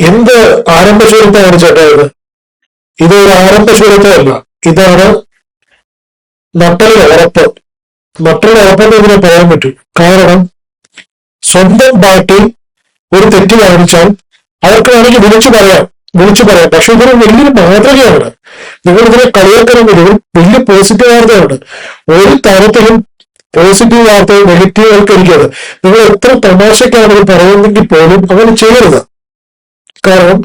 എന്ത് ആരംഭശൂലത്വമാണ് ചേട്ടാ ഇത്? ഇതൊരു ആരംഭശൂലത്വമല്ല, ഇതാണ് നട്ടലിന് ഉറപ്പ്. നട്ടലിന് ഉറപ്പെന്ന് ഇതിനെ പറയാൻ പറ്റും. കാരണം സ്വന്തം പാർട്ടി ഒരു തെറ്റ് കാണിച്ചാൽ അവർക്ക് വേണമെങ്കിൽ വിളിച്ചു പറയാം. പക്ഷെ ഇതൊരു വലിയൊരു മാതൃകയാണ്. നിങ്ങൾ ഇതിനെ കളിയാക്കണമെങ്കിലും വലിയ പോസിറ്റീവ് വാർത്തയാണ്. ഒരു തരത്തിലും പോസിറ്റീവ് വാർത്തയും നെഗറ്റീവുകൾക്കരിക്കരുത്. നിങ്ങൾ എത്ര തമാശക്കാണ് ഇത് പറയുന്നെങ്കിൽ പോലും അങ്ങനെ ചെയ്യരുത്. കാരണം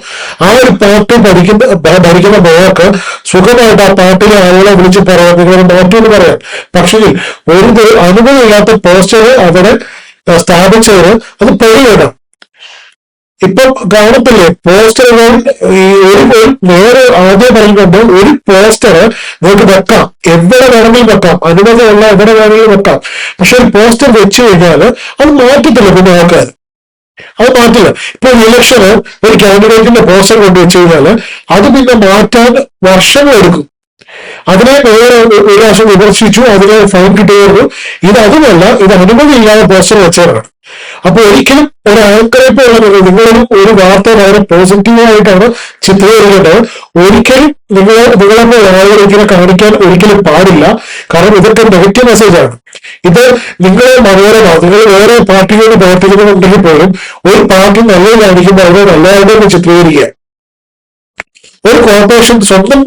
ആ ഒരു പാർട്ടി ഭരിക്കുന്ന മോക്ക് സുഖമായിട്ട് ആ പാർട്ടിയിലെ ആളുകളെ വിളിച്ച് പറയാം, നിങ്ങൾ മാറ്റുമെന്ന് പറയാം. പക്ഷേ ഒരു അനുമതിയില്ലാത്ത പോസ്റ്റർ അവിടെ സ്ഥാപിച്ചവര് അത് പരിഗണം. ഇപ്പൊ കാണത്തില്ലേ പോസ്റ്ററുകൾ? ഈ നേരെ ആദ്യം പറയുന്നുണ്ട്, ഒരു പോസ്റ്റർ നിങ്ങൾക്ക് വെക്കാം, എവിടെ വേണമെങ്കിലും വെക്കാം, അനുമതിയുള്ള എവിടെ വേണമെങ്കിലും വെക്കാം. പക്ഷെ ഒരു പോസ്റ്റർ വെച്ച് കഴിഞ്ഞാൽ അത് മാറ്റത്തില്ല. പിന്നെ ആൾക്കാർ അത് മാറ്റില്ല. ഇപ്പൊ ഇലക്ഷന് ഒരു കാൻഡിഡേറ്റിന്റെ പോസ്റ്റർ കൊണ്ടുവച്ച് കഴിഞ്ഞാൽ അത് പിന്നെ മാറ്റാൻ വർഷങ്ങൾ എടുക്കും. അതിനെ വേറെ ഒരു പ്രാവശ്യം വിമർശിച്ചു, അതിനെ ഫൈൻ കിട്ടുകയുള്ളൂ. ഇത് അതുമല്ല, ഇത് അനുമതിയില്ലാതെ പോസ്റ്റർ വെച്ചവരാണ്. അപ്പൊ ഒരിക്കലും ഒരു ആങ്കറെ പോലെ നിങ്ങളൊരു ഒരു വാർത്ത വളരെ പോസിറ്റീവായിട്ടാണ് ചിത്രീകരിക്കേണ്ടത്. ഒരിക്കലും നിങ്ങളെന്നെ ആളുകൾ ഇങ്ങനെ കാണിക്കാൻ ഒരിക്കലും പാടില്ല. കാരണം ഇതൊക്കെ നെഗറ്റീവ് മെസ്സേജാണ്. ഇത് നിങ്ങൾ മനോരമ, നിങ്ങൾ വേറെ പാർട്ടികളുടെ പ്രവർത്തിക്കുന്നുണ്ടെങ്കിൽ പോലും ഒരു പാർട്ടി നല്ലത് കാണിക്കുമ്പോൾ അവരെ നല്ലതായിട്ട് ചിത്രീകരിക്കുക. ഒരു കോർപ്പറേഷൻ സ്വന്തം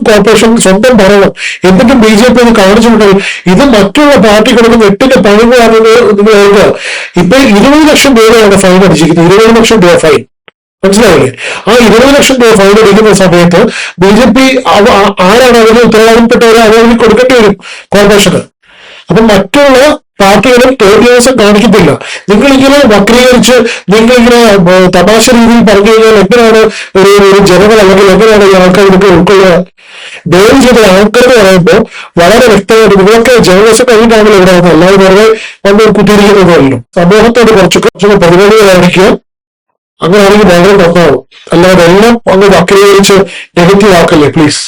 കോർപ്പറേഷൻ സ്വന്തം ഭരണം എന്നിട്ടും BJP ഇത് കാണിച്ചിട്ടുണ്ടെങ്കിൽ ഇത് മറ്റുള്ള പാർട്ടികൾക്ക് 8ന്റെ പണികളാണെന്ന് നിങ്ങൾ എഴുതുക. ഇപ്പൊ 20 ലക്ഷം രൂപയാണ് ഫൈൻ അടിച്ചിരിക്കുന്നത്. 20 ലക്ഷം രൂപ ഫൈൻ, മനസ്സിലായില്ലേ? ആ 20 ലക്ഷം രൂപ ഫൈൻ അടിക്കുന്ന സമയത്ത് BJP ആരാണ് അതിന് ഉത്തരവാദിത്തപ്പെട്ടവരെ അവർക്ക് കൊടുക്കേണ്ടി വരും കോർപ്പറേഷന്. അപ്പൊ മറ്റുള്ള പാർട്ടികളും തോന്നിയാസം കാണിക്കത്തില്ല. നിങ്ങളിങ്ങനെ വക്രീകരിച്ച് നിങ്ങളിങ്ങനെ തമാശ രീതിയിൽ പറഞ്ഞു കഴിഞ്ഞാൽ എങ്ങനെയാണ് ഒരു ജനങ്ങൾ അല്ലെങ്കിൽ എങ്ങനെയാണ് ഈ ആൾക്കാർ ഇതൊക്കെ ഉൾക്കൊള്ളുക? ദയവ് ചെയ്ത് ആൾക്കാർ പറയുമ്പോൾ വളരെ വ്യക്തമായിട്ട് നിങ്ങളൊക്കെ ജേർണലിസം കഴിഞ്ഞിട്ടാണല്ലോ ഇവിടെ വന്നത്, എല്ലാവരും വെറുതെ വന്ന് കുത്തിയിരിക്കുന്നതല്ലോ. സമൂഹത്തോട് കുറച്ചൊക്കെ പരിപാടികളായിരിക്കുക. അങ്ങനെയാണെങ്കിൽ ഭയങ്കര നന്നാവും. അല്ലാതെ എല്ലാം അങ്ങ് വക്രീകരിച്ച് നെഗറ്റീവ് ആക്കല്ലേ പ്ലീസ്.